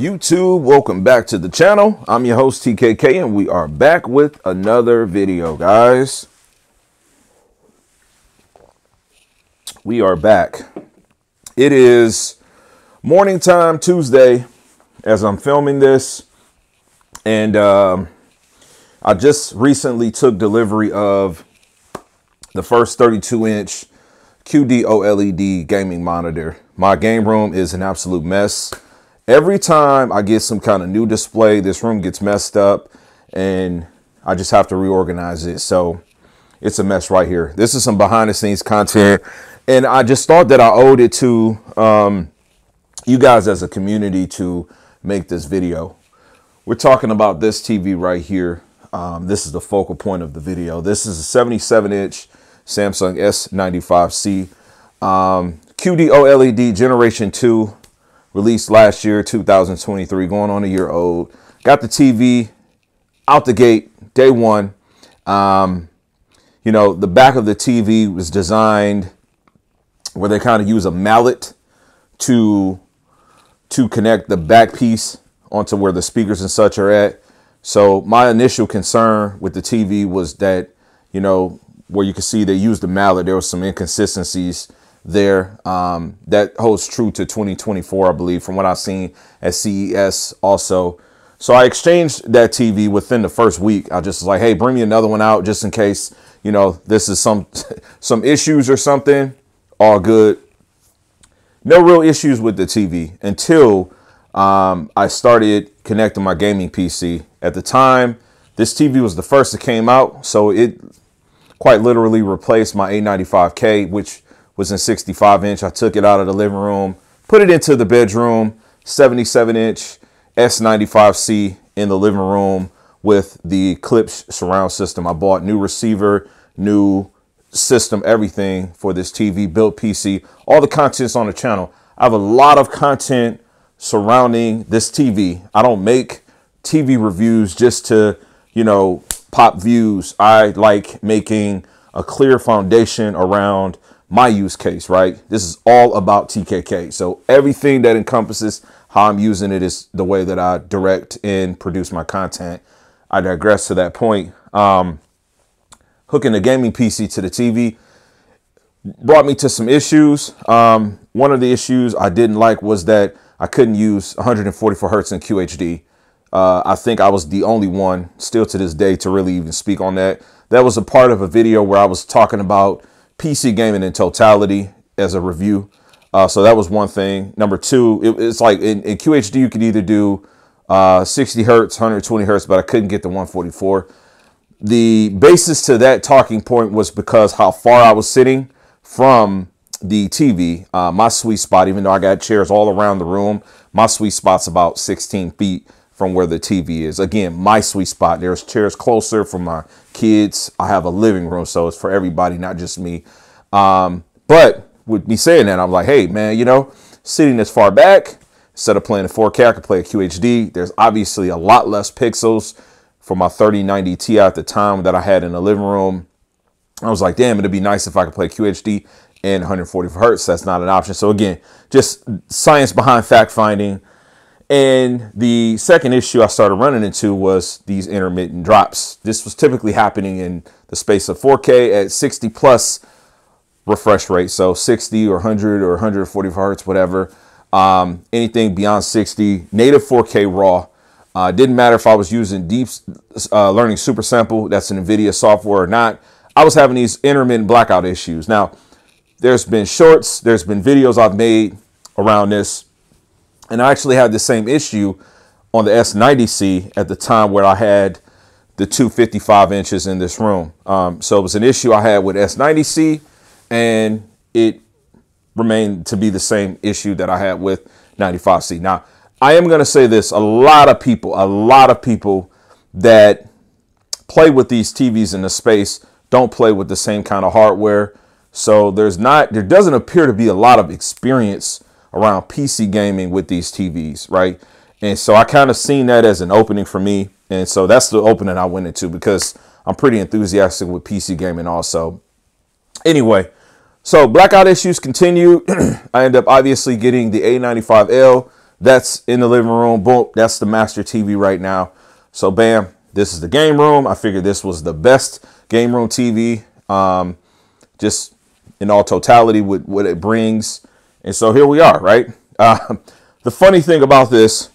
YouTube, welcome back to the channel. I'm your host TKK and we are back with another video, guys. We are back. It is morning time Tuesday as I'm filming this, and I just recently took delivery of the first 32-inch QD-OLED gaming monitor. My game room is an absolute mess. Every time I get some kind of new display, this room gets messed up and I just have to reorganize it. So it's a mess right here. This is some behind the scenes content, and I just thought that I owed it to you guys as a community to make this video. We're talking about this TV right here. This is the focal point of the video. This is a 77-inch Samsung S95C QD-OLED Generation 2, released last year, 2023, going on a year old. Got the TV out the gate, day one. You know, the back of the TV was designed where they kind of use a mallet to connect the back piece onto where the speakers and such are at. So my initial concern with the TV was that, you know, where you can see they used the mallet, there was some inconsistencies there. That holds true to 2024, I believe, from what I've seen at CES also. So I exchanged that TV within the first week. I just was like, hey, bring me another one out just in case, you know, this is some issues or something. All good. No real issues with the TV until I started connecting my gaming PC. At the time, this TV was the first that came out, so it quite literally replaced my A95K, which was in 65-inch. I took it out of the living room, put it into the bedroom, 77-inch S95C in the living room with the Clips surround system. I bought new receiver, new system, everything for this TV, built PC, all the content's on the channel. I have a lot of content surrounding this TV. I don't make TV reviews just to, you know, pop views. I like making a clear foundation around my use case, right? This is all about TKK. So everything that encompasses how I'm using it is the way that I direct and produce my content. I digress to that point. Hooking the gaming PC to the TV brought me to some issues. One of the issues I didn't like was that I couldn't use 144 hertz in QHD. I think I was the only one still to this day to really even speak on that. That was a part of a video where I was talking about PC gaming in totality as a review. So that was one thing. Number two, it's like in QHD, you could either do 60 hertz, 120 hertz, but I couldn't get the 144. The basis to that talking point was because how far I was sitting from the TV. My sweet spot, even though I got chairs all around the room, my sweet spot's about 16 feet from where the TV is. Again, my sweet spot. There's chairs closer for my kids. I have a living room, so it's for everybody, not just me. But with me saying that, I'm like, hey, man, you know, sitting this far back, instead of playing a 4K, I could play a QHD. There's obviously a lot less pixels for my 3090 Ti at the time that I had in the living room. I was like, damn, it'd be nice if I could play QHD and 144 hertz. That's not an option. So again, just science behind fact finding. And the second issue I started running into was these intermittent drops. This was typically happening in the space of 4K at 60 plus refresh rate. So 60 or 100 or 144 hertz, whatever. Anything beyond 60, native 4K raw. Didn't matter if I was using deep learning super sample, that's an NVIDIA software or not. I was having these intermittent blackout issues. Now, there's been shorts, there's been videos I've made around this. And I actually had the same issue on the S90C at the time where I had the 255 inches in this room. So it was an issue I had with S90C, and it remained to be the same issue that I had with 95C. Now, I am going to say this, a lot of people that play with these TVs in the space don't play with the same kind of hardware. So there doesn't appear to be a lot of experience around PC gaming with these TVs, right? And so I kind of seen that as an opening for me. And so that's the opening I went into because I'm pretty enthusiastic with PC gaming also. Anyway, so blackout issues continued. I ended up obviously getting the A95L That's in the living room. Boom, that's the master TV right now. So bam, this is the game room. I figured this was the best game room TV, just in all totality with what it brings. And so here we are, right? The funny thing about this,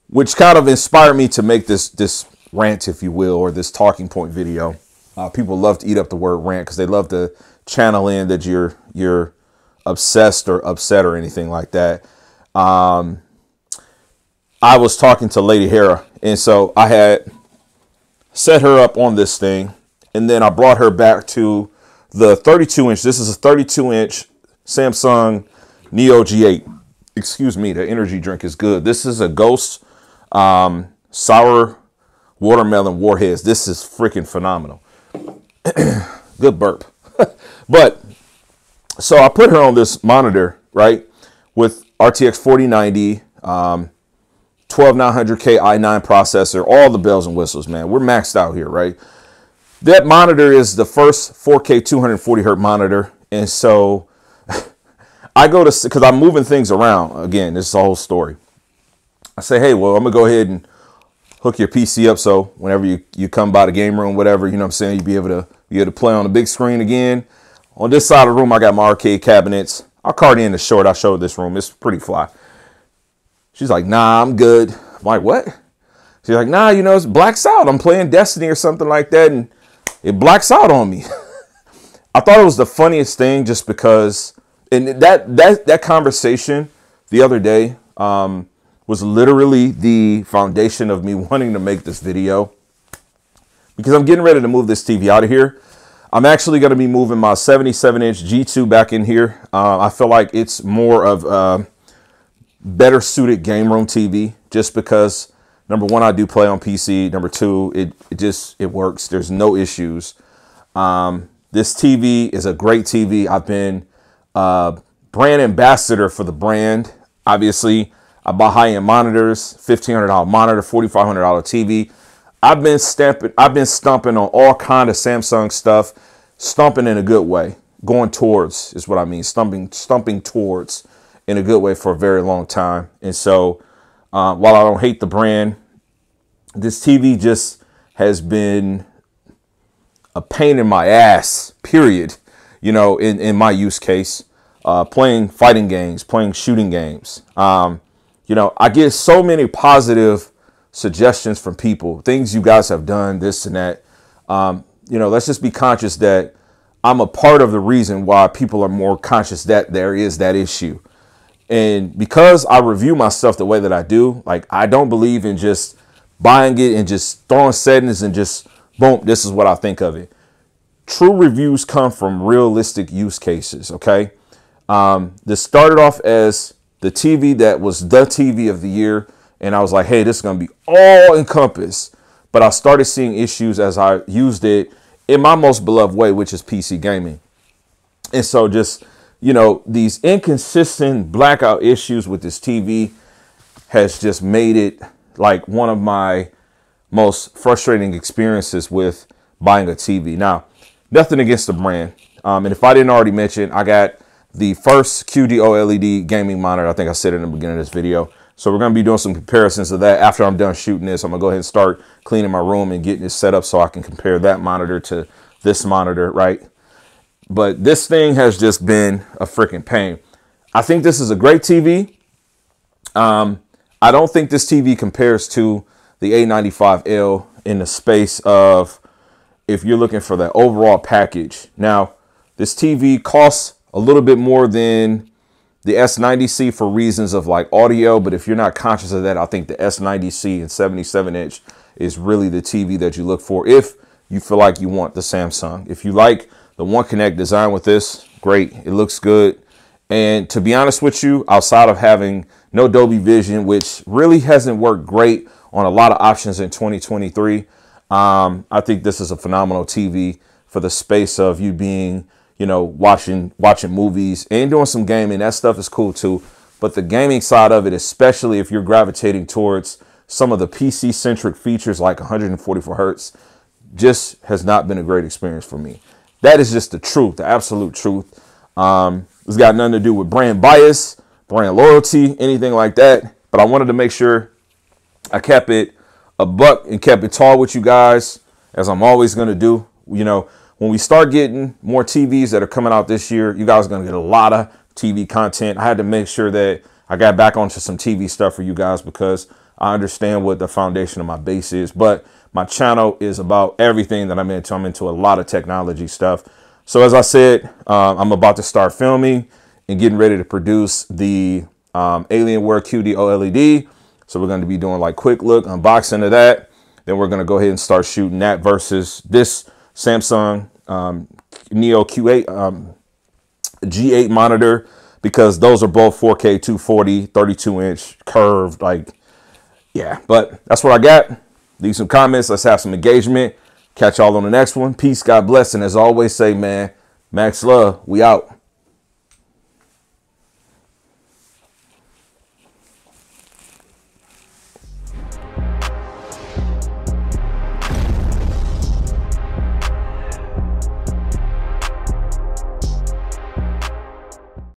which kind of inspired me to make this rant, if you will, or this talking point video. People love to eat up the word rant because they love to channel in that you're obsessed or upset or anything like that. I was talking to Lady Hera, and so I had set her up on this thing, and then I brought her back to the 32-inch. This is a 32-inch Samsung Neo G8. Excuse me, the energy drink is good. This is a Ghost sour watermelon warheads. This is freaking phenomenal. Good burp. But so I put her on this monitor, right, with RTX 4090, 12900K i9 processor, all the bells and whistles, man. We're maxed out here, right? That monitor is the first 4K 240 hertz monitor. And so I go to, because I'm moving things around. Again, this is the whole story. I say, hey, well, I'm going to go ahead and hook your PC up so whenever you come by the game room, whatever, you know what I'm saying, you'll be able to play on the big screen again. On this side of the room, I got my arcade cabinets. I'll card in the short. I showed this room. It's pretty fly. She's like, nah, I'm good. I'm like, what? She's like, nah, you know, it blacks out. I'm playing Destiny or something like that, and it blacks out on me. I thought it was the funniest thing just because, and that conversation the other day was literally the foundation of me wanting to make this video, because I'm getting ready to move this TV out of here. I'm actually going to be moving my 77-inch G2 back in here. I feel like it's more of a better suited game room TV, just because, number one, I do play on PC. Number two, it works. There's no issues. This TV is a great TV. I've been brand ambassador for the brand. Obviously, I buy high-end monitors, $1,500 monitor, $4,500 TV. I've been stomping on all kind of Samsung stuff, stomping in a good way, going towards is what I mean, stumping towards in a good way for a very long time. And so while I don't hate the brand, this TV just has been a pain in my ass, period, you know, in my use case, playing fighting games, playing shooting games. You know, I get so many positive suggestions from people, things you guys have done, this and that. You know, let's just be conscious that I'm a part of the reason why people are more conscious that there is that issue. And because I review my stuff the way that I do, like, I don't believe in just buying it and just throwing settings and just boom, this is what I think of it. True reviews come from realistic use cases. Okay. This started off as the TV that was the TV of the year. And I was like, hey, this is going to be all encompassed. But I started seeing issues as I used it in my most beloved way, which is PC gaming. And so just, you know, these inconsistent blackout issues with this TV has just made it like one of my most frustrating experiences with buying a TV. Now, nothing against the brand. And if I didn't already mention, I got the first QD-OLED gaming monitor. I think I said it in the beginning of this video. So we're going to be doing some comparisons of that after I'm done shooting this. I'm going to go ahead and start cleaning my room and getting it set up so I can compare that monitor to this monitor, right? But this thing has just been a freaking pain. I think this is a great TV. I don't think this TV compares to the A95L in the space of if you're looking for that overall package. Now, this TV costs a little bit more than the S90C for reasons of like audio, but if you're not conscious of that, I think the S90C and 77-inch is really the TV that you look for if you feel like you want the Samsung. If you like the One Connect design with this, great, it looks good. And to be honest with you, outside of having no Dolby Vision, which really hasn't worked great on a lot of options in 2023, I think this is a phenomenal TV for the space of you being, you know, watching movies and doing some gaming. That stuff is cool too. But the gaming side of it, especially if you're gravitating towards some of the PC centric features like 144 hertz, just has not been a great experience for me. That is just the truth, the absolute truth. It's got nothing to do with brand bias, brand loyalty, anything like that. But I wanted to make sure I kept it a buck and kept it tall with you guys, as I'm always going to do. You know, when we start getting more TVs that are coming out this year, you guys are going to get a lot of TV content. I had to make sure that I got back onto some TV stuff for you guys, because I understand what the foundation of my base is. But my channel is about everything that I'm into. I'm into a lot of technology stuff. So as I said, I'm about to start filming and getting ready to produce the Alienware QD-OLED. So we're going to be doing like quick look unboxing of that. Then we're going to go ahead and start shooting that versus this Samsung Neo Q8 G8 monitor, because those are both 4K 240 32-inch curved. Like, yeah, but that's what I got. Leave some comments. Let's have some engagement. Catch y'all on the next one. Peace, God bless, and as I always say, man, Max love. We out.